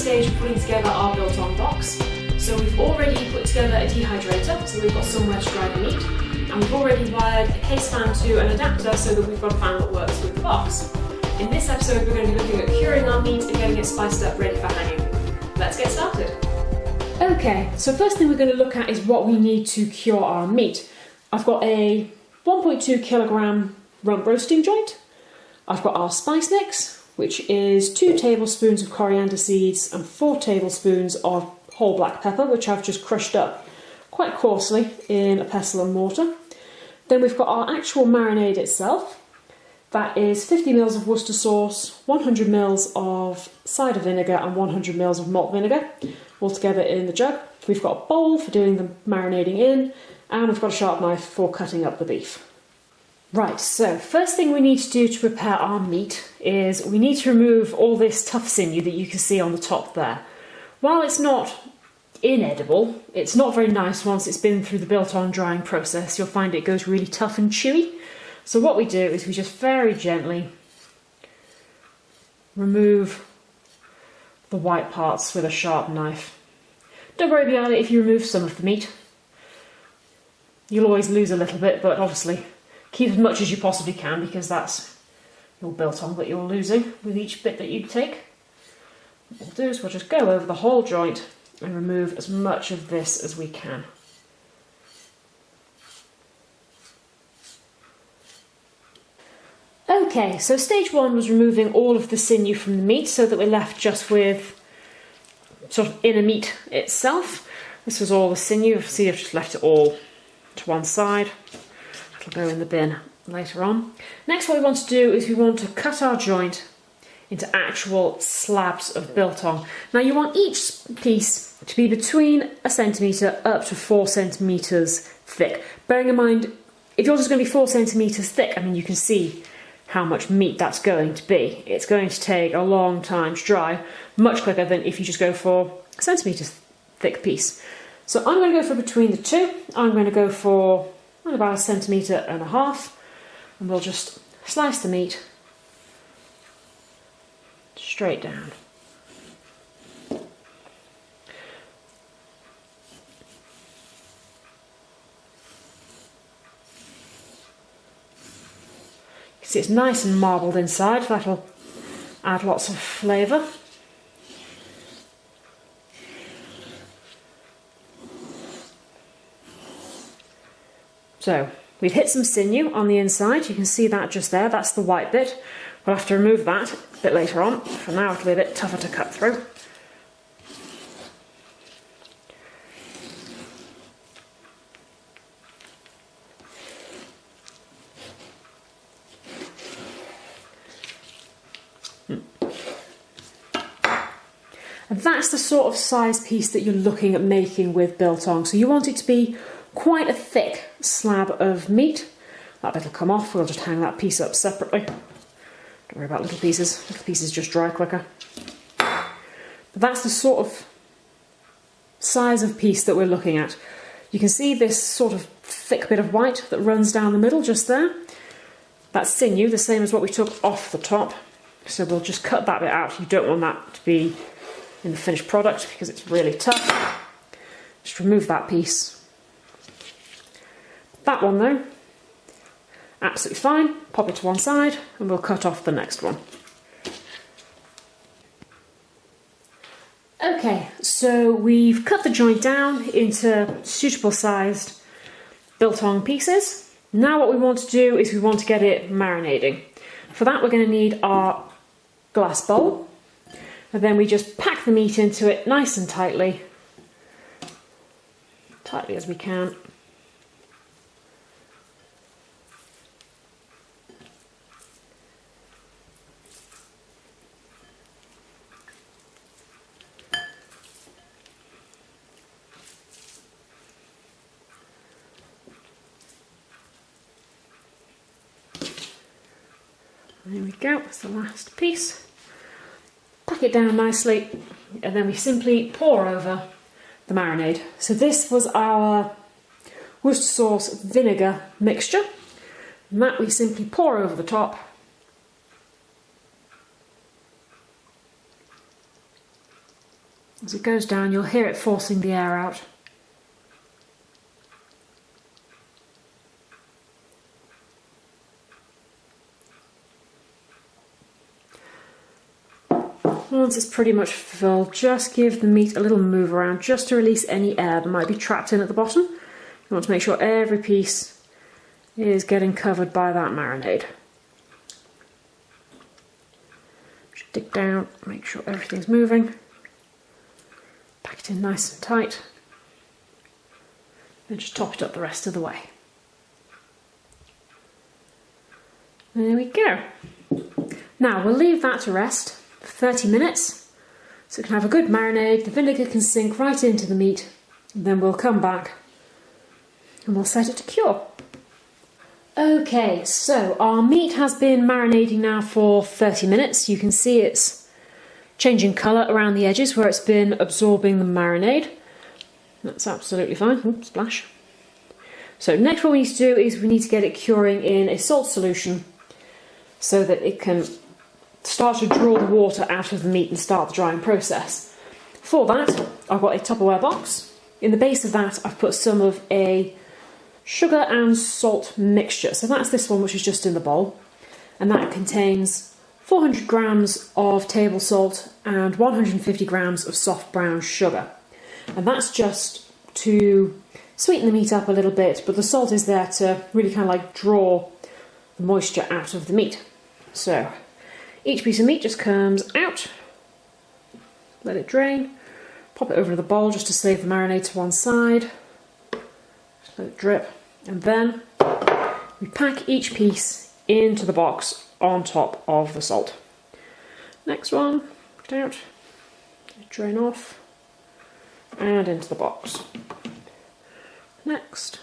stage of putting together our Biltong box. So we've already put together a dehydrator, so we've got somewhere to dry the meat, and we've already wired a case fan to an adapter so that we've got a fan that works with the box. In this episode, we're going to be looking at curing our meat and getting it spiced up ready for hanging. Let's get started. Okay, so first thing we're going to look at is what we need to cure our meat. I've got a 1.2 kilogram rump roasting joint. I've got our spice mix, which is 2 tablespoons of coriander seeds and 4 tablespoons of whole black pepper, which I've just crushed up quite coarsely in a pestle and mortar. Then we've got our actual marinade itself. That is 50 ml of Worcester sauce, 100 ml of cider vinegar and 100 ml of malt vinegar, all together in the jug. We've got a bowl for doing the marinating in, and we've got a sharp knife for cutting up the beef. Right, so first thing we need to do to prepare our meat is we need to remove all this tough sinew that you can see on the top there. While it's not inedible, it's not very nice once it's been through the Biltong drying process. You'll find it goes really tough and chewy. So what we do is we just very gently remove the white parts with a sharp knife. Don't worry about it if you remove some of the meat. You'll always lose a little bit, but obviously keep as much as you possibly can because that's your Biltong that you're losing with each bit that you take. What we'll do is we'll just go over the whole joint and remove as much of this as we can. Okay, so stage one was removing all of the sinew from the meat so that we're left just with sort of inner meat itself. This was all the sinew. See, I've just left it all to one side. It'll go in the bin later on. Next, what we want to do is we want to cut our joint into actual slabs of Biltong. Now you want each piece to be between 1 centimetre up to 4 centimetres thick. Bearing in mind, if yours is going to be 4 centimetres thick, I mean you can see how much meat that's going to be. It's going to take a long time to dry, much quicker than if you just go for a centimetre thick piece. So I'm going to go for between the two. I'm going to go for about 1.5 centimetres, and we'll just slice the meat straight down. See, it's nice and marbled inside. That'll add lots of flavour. So we've hit some sinew on the inside. You can see that just there. That's the white bit. We'll have to remove that a bit later on. For now it'll be a bit tougher to cut through. And that's the sort of size piece that you're looking at making with Biltong. So you want it to be quite a thick slab of meat. That bit will come off. We'll just hang that piece up separately. Don't worry about little pieces. Little pieces just dry quicker. But that's the sort of size of piece that we're looking at. You can see this sort of thick bit of white that runs down the middle just there. That's sinew, the same as what we took off the top. So we'll just cut that bit out. You don't want that to be in the finished product because it's really tough. Just remove that piece. That one though, absolutely fine. Pop it to one side and we'll cut off the next one. Okay, so we've cut the joint down into suitable sized Biltong pieces. Now what we want to do is we want to get it marinating. For that we're going to need our glass bowl, and then we just pack the meat into it nice and tightly as we can. There we go, that's the last piece. Pack it down nicely, and then we simply pour over the marinade. So this was our Worcester sauce vinegar mixture, and that we simply pour over the top. As it goes down, you'll hear it forcing the air out. Once it's pretty much filled, just give the meat a little move around just to release any air that might be trapped in at the bottom. You want to make sure every piece is getting covered by that marinade. Just dig down, make sure everything's moving. Pack it in nice and tight. Then just top it up the rest of the way. There we go. Now we'll leave that to rest 30 minutes so it can have a good marinade, the vinegar can sink right into the meat, and then we'll come back and we'll set it to cure. Okay, so our meat has been marinating now for 30 minutes. You can see it's changing colour around the edges where it's been absorbing the marinade. That's absolutely fine. Oops, splash. So next what we need to do is we need to get it curing in a salt solution so that it can start to draw the water out of the meat and start the drying process. For that, I've got a Tupperware box. In the base of that, I've put some of a sugar and salt mixture. So that's this one, which is just in the bowl. And that contains 400 grams of table salt and 150 grams of soft brown sugar. And that's just to sweeten the meat up a little bit, but the salt is there to really kind of like draw the moisture out of the meat. So each piece of meat just comes out, let it drain, pop it over to the bowl just to save the marinade to one side, just let it drip, and then we pack each piece into the box on top of the salt. Next one, put it out, drain off, and into the box. Next.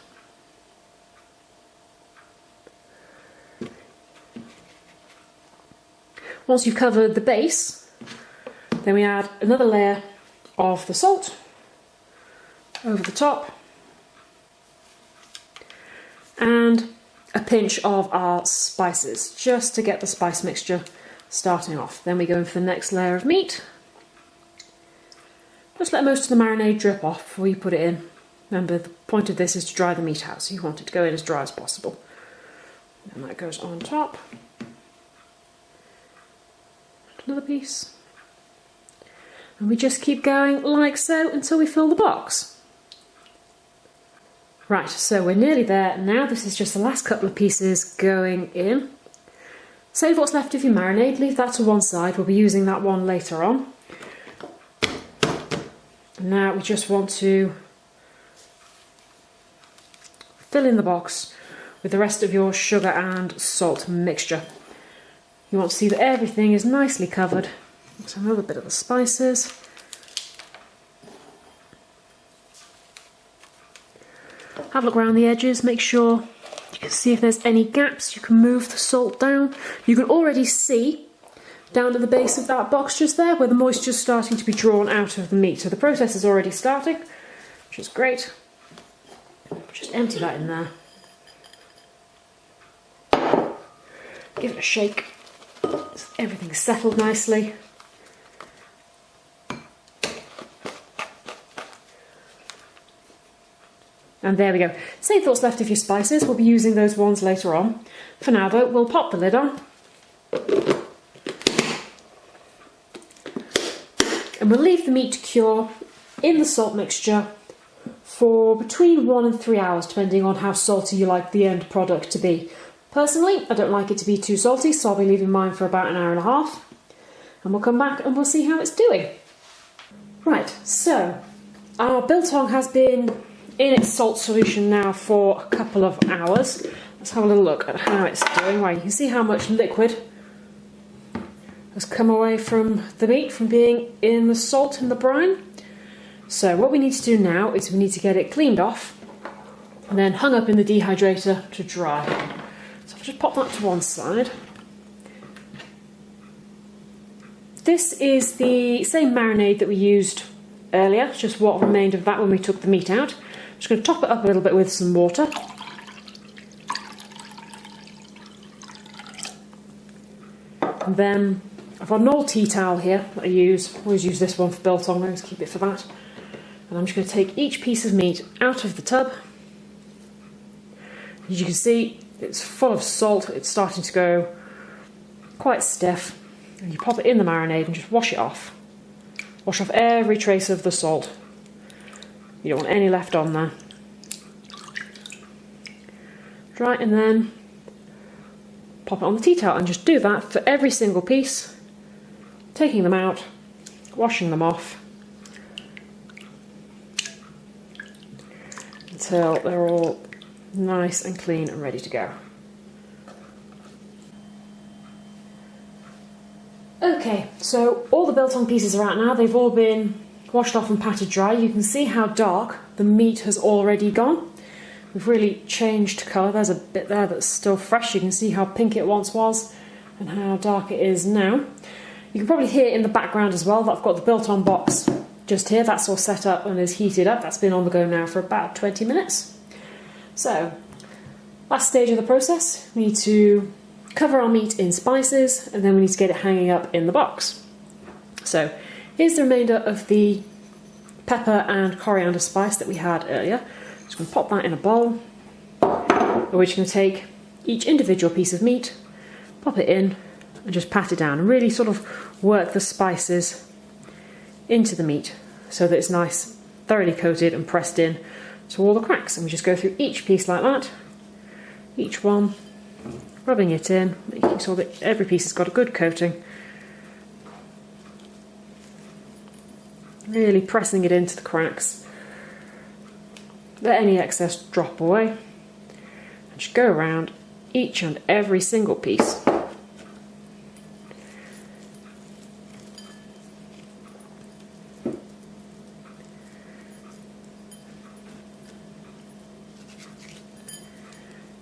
Once you've covered the base, then we add another layer of the salt over the top and a pinch of our spices just to get the spice mixture starting off. Then we go in for the next layer of meat. Just let most of the marinade drip off before you put it in. Remember, the point of this is to dry the meat out, so you want it to go in as dry as possible. And that goes on top. Another piece. And we just keep going like so until we fill the box. Right, so we're nearly there now. This is just the last couple of pieces going in. Save what's left of your marinade, leave that to one side. We'll be using that one later on. Now we just want to fill in the box with the rest of your sugar and salt mixture. You want to see that everything is nicely covered. So another bit of the spices. Have a look around the edges, make sure you can see if there's any gaps. You can move the salt down. You can already see down at the base of that box just there where the moisture's starting to be drawn out of the meat. So the process is already starting, which is great. Just empty that in there. Give it a shake. So everything's settled nicely. And there we go. Save what's left of your spices. We'll be using those ones later on. For now though, we'll pop the lid on. And we'll leave the meat to cure in the salt mixture for between 1 and 3 hours, depending on how salty you like the end product to be. Personally, I don't like it to be too salty, so I'll be leaving mine for about an hour and a half. And we'll come back and we'll see how it's doing. Right, so our biltong has been in its salt solution now for a couple of hours. Let's have a little look at how it's doing. Right, you can see how much liquid has come away from the meat from being in the salt and the brine. So what we need to do now is we need to get it cleaned off and then hung up in the dehydrator to dry. So I'll just pop that to one side. This is the same marinade that we used earlier, just what remained of that when we took the meat out. I'm just going to top it up a little bit with some water. And then I've got an old tea towel here that I always use this one for biltong, I always keep it for that. And I'm just going to take each piece of meat out of the tub. As you can see, it's full of salt, it's starting to go quite stiff. And you pop it in the marinade and just wash it off. Wash off every trace of the salt. You don't want any left on there. Right, and then pop it on the tea towel and just do that for every single piece. Taking them out, washing them off until they're all nice and clean and ready to go. Okay, so all the biltong pieces are out now. They've all been washed off and patted dry. You can see how dark the meat has already gone. We've really changed colour. There's a bit there that's still fresh. You can see how pink it once was and how dark it is now. You can probably hear in the background as well that I've got the biltong box just here. That's all set up and is heated up. That's been on the go now for about 20 minutes. So, last stage of the process, we need to cover our meat in spices and then we need to get it hanging up in the box. So, here's the remainder of the pepper and coriander spice that we had earlier. Just going to pop that in a bowl. We're just going to take each individual piece of meat, pop it in, and just pat it down and really sort of work the spices into the meat so that it's nice, thoroughly coated and pressed in to all the cracks. And we just go through each piece like that, each one, rubbing it in, making sure that every piece has got a good coating. Really pressing it into the cracks. Let any excess drop away. And just go around each and every single piece.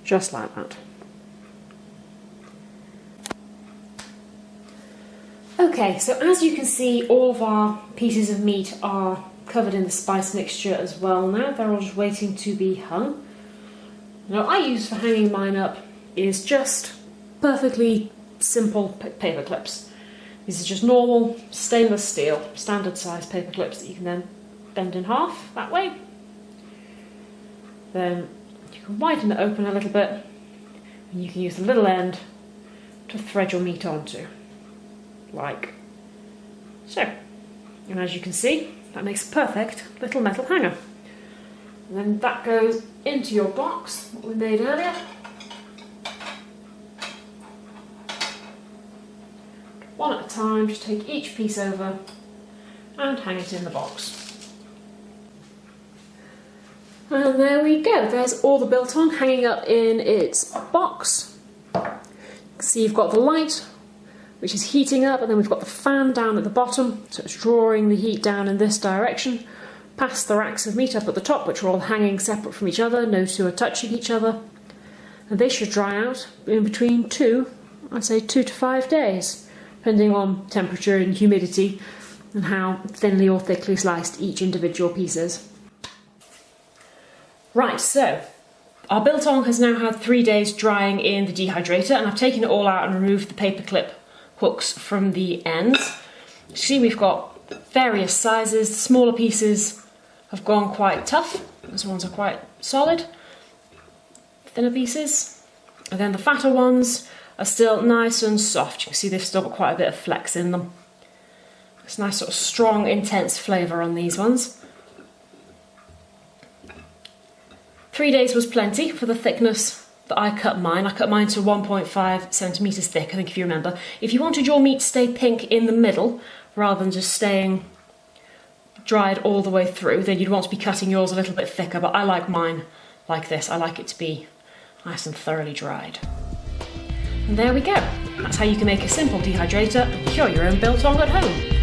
Just like that. Okay, so as you can see, all of our pieces of meat are covered in the spice mixture as well now. They're all just waiting to be hung. Now, what I use for hanging mine up is just perfectly simple paper clips. These are just normal stainless steel, standard size paper clips that you can then bend in half that way. Then you can widen it open a little bit and you can use the little end to thread your meat onto, like so. And as you can see, that makes a perfect little metal hanger. And then that goes into your box that we made earlier. One at a time, just take each piece over and hang it in the box. And there we go, there's all the biltong hanging up in its box. You can see you've got the light, which is heating up, and then we've got the fan down at the bottom, so it's drawing the heat down in this direction, past the racks of meat up at the top, which are all hanging separate from each other, no two are touching each other. And they should dry out in between I'd say 2 to 5 days, depending on temperature and humidity, and how thinly or thickly sliced each individual piece is. Right, so our biltong has now had 3 days drying in the dehydrator, and I've taken it all out and removed the paperclip hooks from the ends. You see we've got various sizes. The smaller pieces have gone quite tough. Those ones are quite solid. Thinner pieces. And then the fatter ones are still nice and soft. You can see they've still got quite a bit of flex in them. It's a nice sort of strong, intense flavour on these ones. 3 days was plenty for the thickness that I cut mine. I cut mine to 1.5 centimetres thick, I think, if you remember. If you wanted your meat to stay pink in the middle, rather than just staying dried all the way through, then you'd want to be cutting yours a little bit thicker, but I like mine like this. I like it to be nice and thoroughly dried. And there we go. That's how you can make a simple dehydrator and cure your own biltong at home.